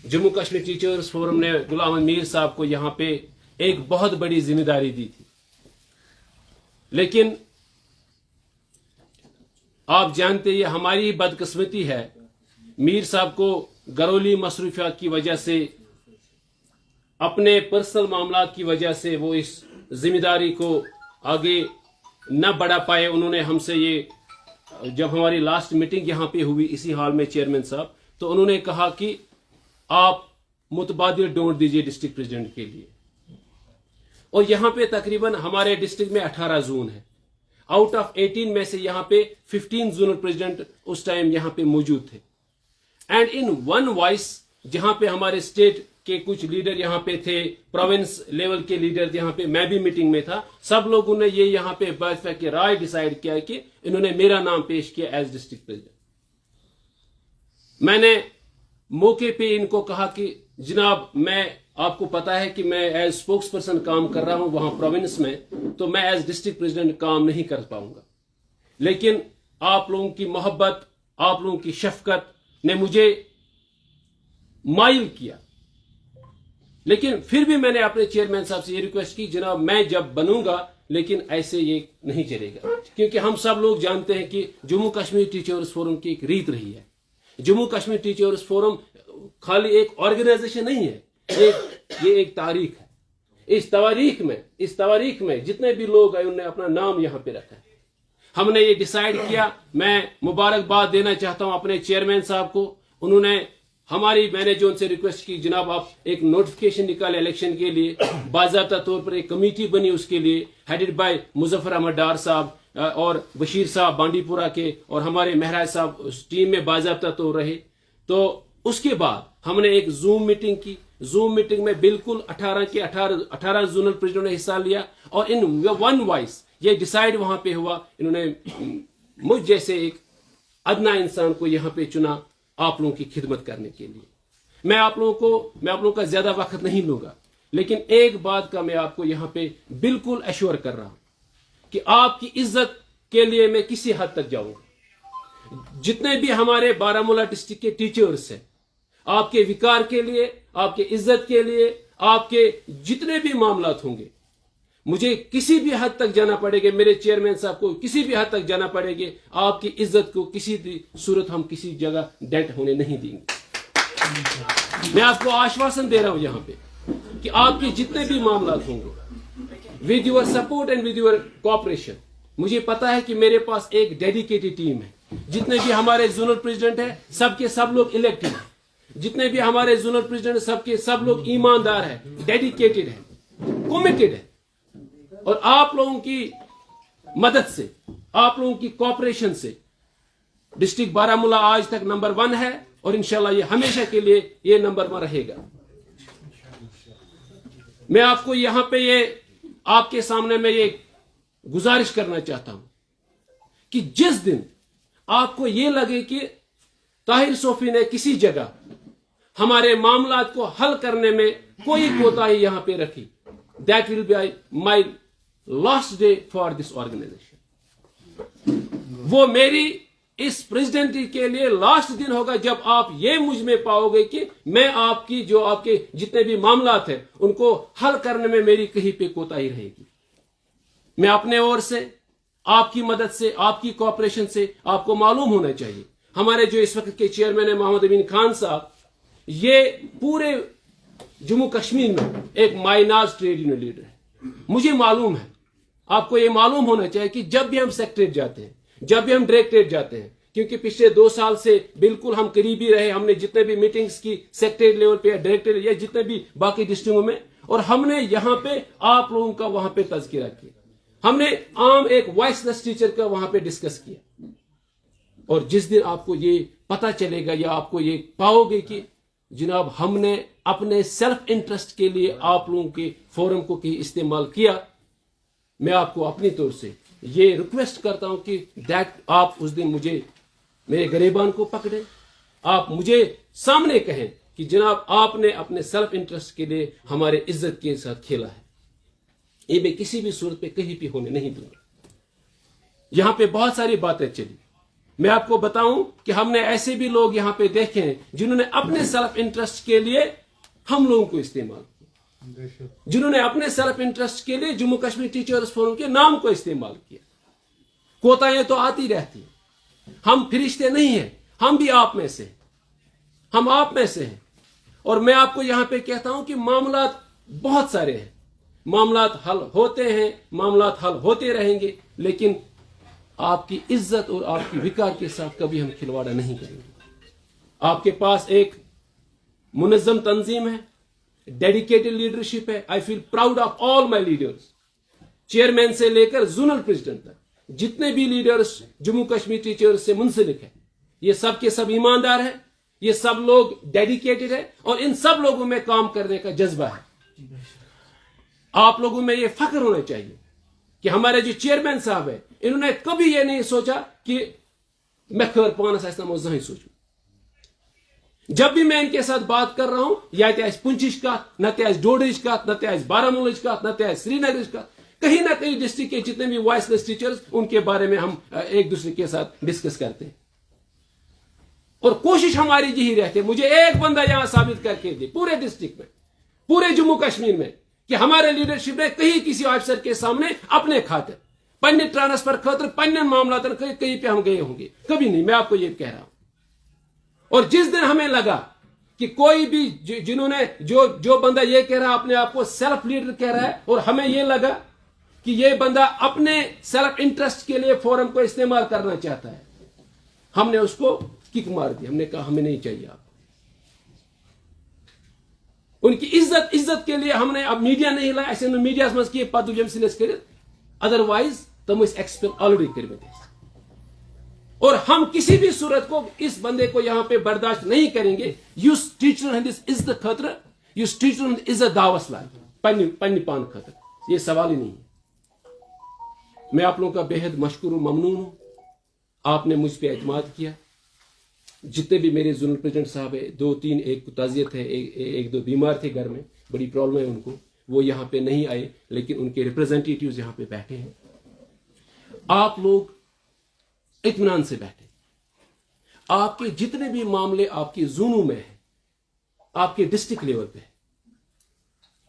Jammu Kashmir teachers forum ने गुलाम अहमद मीर साहब को यहाँ पे एक बहुत बड़ी जिम्मेदारी दी थी, लेकिन आप जानते हैं हमारी बदकिस्मती है, मीर साहब को घरेलू मसरूफियात की वजह से, अपने पर्सनल मामलात की वजह से वो इस जिम्मेदारी को आगे न बढ़ा पाए। उन्होंने हमसे ये, जब हमारी लास्ट मीटिंग यहाँ पे हुई इसी हाल में चेयरमैन साहब, तो उन्होंने कहा कि आप मुतबादिल ढूंढ दीजिए डिस्ट्रिक्ट प्रेसिडेंट के लिए। और यहाँ पे तकरीबन हमारे डिस्ट्रिक्ट में 18 जोन है, आउट ऑफ 18 में से यहाँ पे 15 जोनल प्रेसिडेंट उस टाइम यहाँ पे मौजूद थे। एंड इन वन वॉइस, जहाँ पे हमारे स्टेट के कुछ लीडर यहाँ पे थे, प्रोविंस लेवल के लीडर यहाँ पे, मैं भी मीटिंग में था, सब लोगों ने ये यहाँ पे बैठक के राय डिसाइड किया कि इन्होंने मेरा नाम पेश किया एज डिस्ट्रिक्ट प्रेसिडेंट। मैंने मौके पे इनको कहा कि जनाब, मैं, आपको पता है कि मैं एज स्पोक्स पर्सन काम कर रहा हूं वहां प्रोविंस में, तो मैं एज डिस्ट्रिक्ट प्रेसिडेंट काम नहीं कर पाऊंगा, लेकिन आप लोगों की मोहब्बत, आप लोगों की शफकत ने मुझे माइल किया। लेकिन फिर भी मैंने अपने चेयरमैन साहब से ये रिक्वेस्ट की, जनाब मैं जब बनूंगा, लेकिन ऐसे ये नहीं चलेगा, क्योंकि हम सब लोग जानते हैं कि जम्मू कश्मीर टीचर्स फोरम की एक रीत रही है। जम्मू कश्मीर टीचर्स फोरम खाली एक ऑर्गेनाइजेशन नहीं है, ये एक तारीख है। इस तारीख में जितने भी लोग आए उन्होंने अपना नाम यहाँ पे रखा है। हमने ये डिसाइड किया, मैं मुबारकबाद देना चाहता हूं अपने चेयरमैन साहब को। उन्होंने मैंने जो उनसे रिक्वेस्ट की, जनाब आप एक नोटिफिकेशन निकाले इलेक्शन के लिए, बाज़ाब्ता तौर पर एक कमेटी बनी उसके लिए, हेडेड बाय मुजफ्फर अहमद डार साहब और बशीर साहब बांडीपुरा के, और हमारे महराज साहब उस टीम में बाज़ाब्ता तौर रहे। तो उसके बाद हमने एक जूम मीटिंग की। जूम मीटिंग में बिल्कुल 18 जोनल प्रेसिडेंट ने हिस्सा लिया, और इन वन वॉइस ये डिसाइड वहां पे हुआ। इन्होंने मुझ जैसे एक अदना इंसान को यहाँ पे चुना आप लोगों की खिदमत करने के लिए। मैं आप लोगों का ज्यादा वक्त नहीं लूंगा, लेकिन एक बात का मैं आपको यहाँ पे बिल्कुल एश्योर कर रहा हूं कि आपकी इज्जत के लिए मैं किसी हद तक जाऊंगा। जितने भी हमारे बारामूला डिस्ट्रिक्ट के टीचर्स हैं, आपके विकार के लिए, आपके इज्जत के लिए, आपके जितने भी मामलात होंगे, मुझे किसी भी हद तक जाना पड़ेगा, मेरे चेयरमैन साहब को किसी भी हद तक जाना पड़ेगा। आपकी इज्जत को किसी भी सूरत हम किसी जगह डेंट होने नहीं देंगे। मैं आपको आश्वासन दे रहा हूं यहां पे कि आपके जितने भी मामलात होंगे, with your support and with your cooperation, मुझे पता है कि मेरे पास एक डेडिकेटेड टीम है। जितने भी हमारे जोनल प्रेसिडेंट है, सबके सब लोग इलेक्टेड है। जितने भी हमारे जोनल प्रेसिडेंट सबके सब लोग ईमानदार है, डेडिकेटेड है, कमिटेड है। और आप लोगों की मदद से, आप लोगों की कोऑपरेशन से डिस्ट्रिक्ट बारामूला आज तक नंबर 1 है, और इंशाल्लाह ये हमेशा के लिए ये नंबर 1 रहेगा। मैं आपको यहां पे ये आपके सामने में ये गुजारिश करना चाहता हूं कि जिस दिन आपको ये लगे कि ताहिर सोफी ने किसी जगह हमारे मामलात को हल करने में कोई कोताही यहां पे रखी, that will be my last day for this organisation. वो मेरी इस प्रेसिडेंटी के लिए लास्ट दिन होगा जब आप ये मुझ में पाओगे कि मैं आपकी जो आपके जितने भी मामलात हैं उनको हल करने में मेरी कहीं पे कोताही रहेगी। मैं अपने ओर से, आपकी मदद से, आपकी कोऑपरेशन से, आपको मालूम होना चाहिए हमारे जो इस वक्त के चेयरमैन है मोहम्मद अमीन खान साहब, ये पूरे जम्मू कश्मीर में एक माइनाज ट्रेड यूनियन लीडर है। मुझे मालूम है, आपको ये मालूम होना चाहिए कि जब भी हम सेक्रेटरीट जाते हैं, जब भी हम डायरेक्टरेट जाते हैं, क्योंकि पिछले 2 साल से बिल्कुल हम करीबी रहे, हमने जितने भी मीटिंग्स की सेक्रेटरी लेवल पे या डायरेक्टर या जितने भी बाकी डिस्ट्रिक्टों में, और हमने यहां पे आप लोगों का वहां पे तज़किरा किया, हमने आम एक वॉइसलेस टीचर का वहां पे डिस्कस किया। और जिस दिन आपको ये पता चलेगा या आपको ये पाओगे कि जनाब हमने अपने सेल्फ इंटरेस्ट के लिए आप लोगों के फोरम को इस्तेमाल किया, मैं आपको अपनी तौर से ये रिक्वेस्ट करता हूं कि दैट आप उस दिन मुझे, मेरे गरीबान को पकड़े, आप मुझे सामने कहें कि जनाब आपने अपने सेल्फ इंटरेस्ट के लिए हमारे इज्जत के साथ खेला है। ये मैं किसी भी सूरत पे कहीं भी होने नहीं दूंगा। यहां पे बहुत सारी बातें चली, मैं आपको बताऊं कि हमने ऐसे भी लोग यहां पे देखे हैं जिन्होंने अपने सेल्फ इंटरेस्ट के लिए हम लोगों को इस्तेमाल किया, जिन्होंने अपने सेल्फ इंटरेस्ट के लिए जम्मू कश्मीर टीचर्स फोरम के नाम को इस्तेमाल किया। कोताहें तो आती रहती हैं, हम फरिश्ते नहीं हैं, हम भी आप में से हैं, हम आप में से हैं। और मैं आपको यहां पे कहता हूं कि मामलात बहुत सारे हैं, मामलात हल होते हैं, मामलात हल होते रहेंगे, लेकिन आपकी इज्जत और आपकी विकार के साथ कभी हम खिलवाड़ा नहीं करेंगे। आपके पास एक मुनज़्ज़म तंजीम है, डेडिकेटेड लीडरशिप है। I feel proud of all my leaders, chairman से लेकर जोनल प्रेसिडेंट तक जितने भी लीडर्स जम्मू कश्मीर टीचर्स से मुंसलिक है, ये सब के सब ईमानदार है, ये सब लोग डेडिकेटेड है और इन सब लोगों में काम करने का जज्बा है। आप लोगों में ये फख्र होना चाहिए कि हमारे जो चेयरमैन साहब है, इन्होंने कभी ये नहीं सोचा कि मैं खैर पानस आसना जहीं सोचू। जब भी मैं इनके साथ बात कर रहा हूं, या पुंछिश का, न डोडरिच का, न बारामूला का, न श्रीनगर का, कहीं ना कहीं डिस्ट्रिक्ट के जितने भी वॉइसलेस टीचर्स, उनके बारे में हम एक दूसरे के साथ डिस्कस करते हैं और कोशिश हमारी यही रहती है, मुझे एक बंदा यहां साबित करके दे पूरे डिस्ट्रिक्ट में, पूरे जम्मू कश्मीर में, कि हमारे लीडरशिप ने कहीं किसी ऑफिसर के सामने अपने खातिर, पन्ने ट्रांसफर खातिर, पन्ने मामला कहीं पे हम गए होंगे, कभी नहीं। मैं आपको ये कह रहा हूं। और जिस दिन हमें लगा कि कोई भी जिन्होंने जो बंदा ये कह रहा है, अपने आप को सेल्फ लीडर कह रहा है, और हमें ये लगा कि ये बंदा अपने सेल्फ इंटरेस्ट के लिए फोरम को इस्तेमाल करना चाहता है, हमने उसको किक मार दी। हमने कहा हमें नहीं चाहिए आप। उनकी इज्जत के लिए हमने अब मीडिया नहीं लाया, ऐसे मीडिया मज किए पद कर, अदरवाइज तम एक्सपेल ऑलरेडी कर। और हम किसी भी सूरत को इस बंदे को यहां पे बर्दाश्त नहीं करेंगे। युस टीचर हंदिस इज्जत खतर, युस टीचर हंद इज्जत दावस लाग पन्नी पान खतर, ये सवाल ही नहीं है। मैं आप लोगों का बेहद मशकूर हूं, ममनून हूं, आपने मुझ पर एतमाद किया। जितने भी मेरे जोनल प्रेसिडेंट साहब है, 2-3, एक को ताजियत है, एक दो बीमार थे घर में, बड़ी प्रॉब्लम है उनको, वो यहां पे नहीं आए, लेकिन उनके रिप्रेजेंटेटिव्स यहां पे बैठे हैं। आप लोग इत्मीनान से बैठे, आपके जितने भी मामले आपके जोनों में है, आपके डिस्ट्रिक्ट लेवल पे,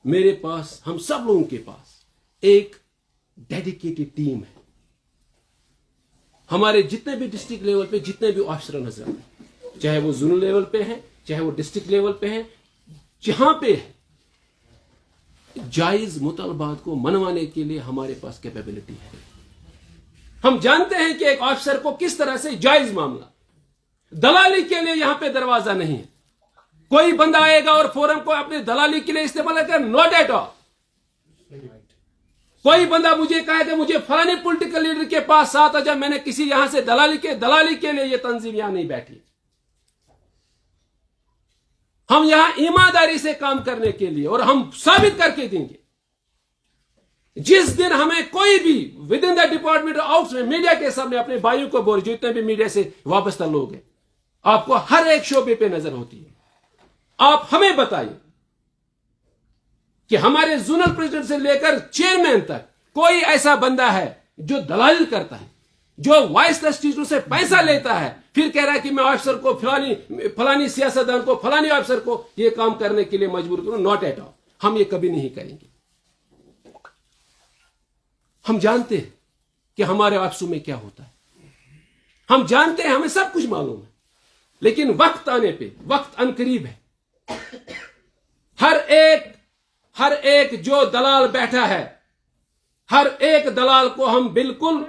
मेरे पास, हम सब लोगों के पास एक डेडिकेटेड टीम है। हमारे जितने भी डिस्ट्रिक्ट लेवल पे जितने भी ऑफिसर नजर आते हैं, चाहे वो जोनल लेवल पे है, चाहे वो डिस्ट्रिक्ट लेवल पे है, जहां पे जायज मुतालबात को मनवाने के लिए हमारे पास कैपेबिलिटी है। हम जानते हैं कि एक ऑफिसर को किस तरह से जायज मामला, दलाली के लिए यहां पे दरवाजा नहीं है। कोई बंदा आएगा और फोरम को अपने दलाली के लिए इस्तेमाल करेगा, नॉट एट ऑल। कोई बंदा मुझे कहेगा मुझे फलाने पॉलिटिकल लीडर के पास साथ आ जा, मैंने किसी यहां से दलाली के लिए यह तंजीम यहां नहीं बैठी। हम यहां ईमानदारी से काम करने के लिए, और हम साबित करके देंगे। जिस दिन हमें कोई भी with in the department out में मीडिया के सामने अपने भाइयों को बोल, जितने भी मीडिया से वाबस्ता लोग हैं, आपको हर एक शोबे पे नजर होती है, आप हमें बताइए कि हमारे जोनल प्रेसिडेंट से लेकर चेयरमैन तक कोई ऐसा बंदा है जो दलाली करता है, जो वॉइसलेस टीचरों से पैसा लेता है, फिर कह रहा है कि मैं ऑफिसर को फलानी सियासतदान को, फलानी ऑफिसर को यह काम करने के लिए मजबूर करूं, नॉट एट ऑल। हम ये कभी नहीं करेंगे। हम जानते हैं कि हमारे ऑफिसों में क्या होता है, हम जानते हैं, हमें सब कुछ मालूम है, लेकिन वक्त आने पे, वक्त अनकरीब है। हर एक जो दलाल बैठा है, हर एक दलाल को हम बिल्कुल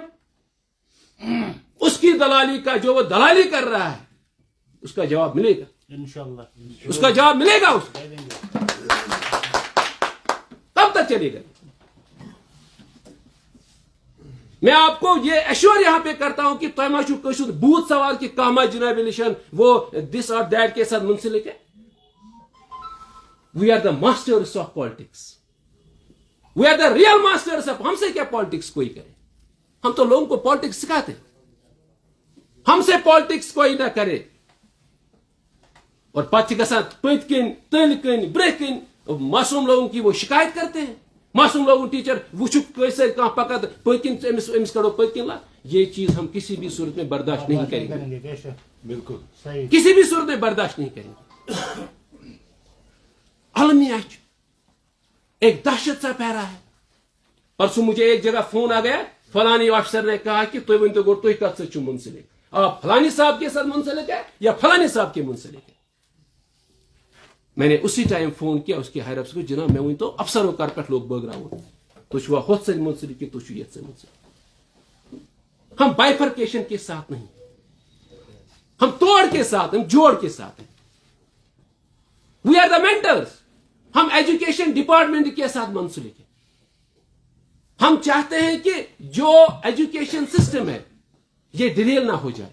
उसकी दलाली का, जो वो दलाली कर रहा है, उसका जवाब मिलेगा इंशाअल्लाह। उसका जवाब मिलेगा, उसको तब तक चलेगा। मैं आपको ये एश्योर यहां पे करता हूं कि तयमाशु कशुद बूथ सवाल की कामा जनाब इलेक्शन वो दिस और दैट के साथ मुंसलिक है। We are the masters of politics, we are the real masters of. हमसे क्या पॉलिटिक्स कोई करे, हम तो लोगों को पॉलिटिक्स सिखाते, हमसे पॉलिटिक्स कोई ना करे। और पथ के साथ पत किन तल किन ब्रेक किन मासूम लोगों की वो शिकायत करते हैं, मासूम लोगों टीचर वुचुक कैसे कहाँ पकड़ पकिन अमिस करो पकिन ला, ये चीज हम किसी भी सूरत में बर्दाश्त नहीं करेंगे, बिल्कुल किसी भी सूरत में बर्दाश्त नहीं करेंगे। अलमिया एक दहशत सा पैरा है। परसों मुझे एक जगह फोन आ गया, फलानी ऑफिसर ने कहा कि तुम वन तो गो तुम कत से मुंसलिक, आप फलानी साहब के साथ मुंसलिक है या फलानी साहब के मुंसलिक है। मैंने उसी टाइम फोन किया उसके हायर अफसर को, जनाब मैं वही तो अफसरों कर पे लोग बग रहा हूं, तुझ वह खुद से मुंसलिक की तुझ ये से मुंसलिक। हम बाइफर्केशन के साथ नहीं, हम तोड़ के साथ, हम जोड़ के साथ हैं। वी आर द मेंटर्स, हम एजुकेशन डिपार्टमेंट के साथ मुंसलिक है। हम चाहते हैं कि जो एजुकेशन सिस्टम है ये डिरेल ना हो जाए।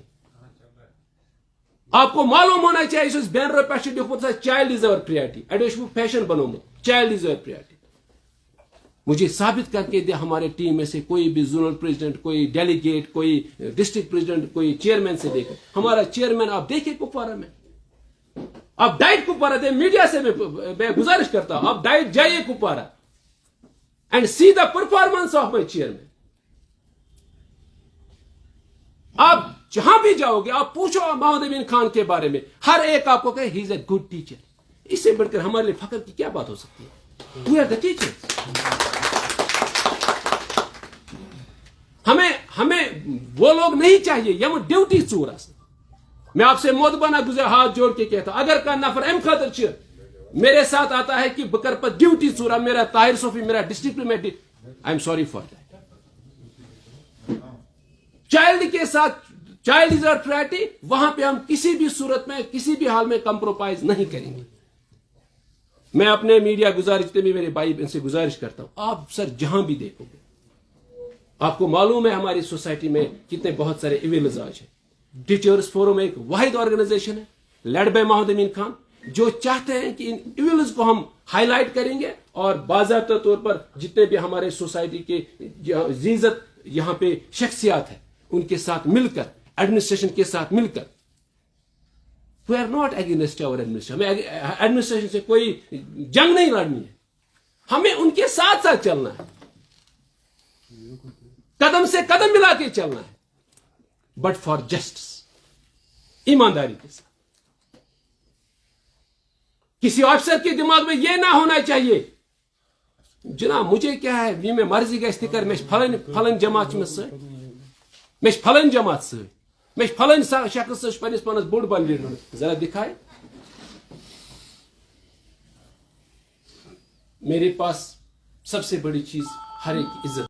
आपको मालूम होना चाहिए इस बैनर पे चाइल्ड इज अवर प्रायोरिटी, एडोश फैशन बनोगे, चाइल्ड इज अवर प्रायोरिटी। मुझे साबित करके दे हमारे टीम में से कोई भी जोनल प्रेसिडेंट, कोई डेलीगेट, कोई डिस्ट्रिक्ट प्रेसिडेंट, कोई चेयरमैन से देकर। हमारा चेयरमैन आप देखिए कुपवारा में, आप डाइट कुपवारा दे, मीडिया से मैं गुजारिश करता हूं आप डाइट जाइए Kupwara and see the performance of my chairman. आप जहां भी जाओगे आप पूछो मोहम्मद अमीन खान के बारे में, हर एक आपको कहे he is a good teacher. इससे बढ़कर हमारे लिए फख्र की क्या बात हो सकती है? We are the teachers. हमें वो लोग नहीं चाहिए यम ड्यूटी चूरस। मैं आपसे मोदबाना गुजर हाथ जोड़ के कहता हूं, अगर का नफर एम खातर मेरे साथ आता है कि बकर पर ड्यूटी चूरा, मेरा ताहिर सोफी, मेरा district, I am sorry for that. Child के साथ, चाइल्ड इज आवर प्रायोरिटी, वहां पे हम किसी भी सूरत में, किसी भी हाल में कंप्रोमाइज नहीं करेंगे। मैं अपने मीडिया गुजारिश में मेरे भाई इनसे गुजारिश करता हूं, आप सर जहां भी देखोगे, आपको मालूम है हमारी सोसाइटी में कितने बहुत सारे इविल्स आज हैं। टीचर्स फोरम एक वाहिद ऑर्गेनाइजेशन है लेड बाय मोहम्मद अमीन खान, जो चाहते हैं कि इन इविल्स को हम हाईलाइट करेंगे और बाज़ाब्ता तौर पर जितने भी हमारे सोसाइटी के जीजत यहां पे शख्सियात है उनके साथ मिलकर, एडमिनिस्ट्रेशन के साथ मिलकर, we are not against our administration, हमें एडमिनिस्ट्रेशन से कोई जंग नहीं लड़नी है, हमें उनके साथ साथ चलना है, कदम से कदम मिला के चलना है, बट फॉर जस्टिस, ईमानदारी के साथ। किसी ऑफिसर के दिमाग में यह ना होना चाहिए जनाब मुझे क्या है वी में मर्जी गई कर, मैं फलन जमात में से, मैं फलन जमात से, मैं फलन शख्स से पन्निस पानस बोर्ड बन लीडर जरा दिखाए। मेरे पास सबसे बड़ी चीज हर एक इज्जत।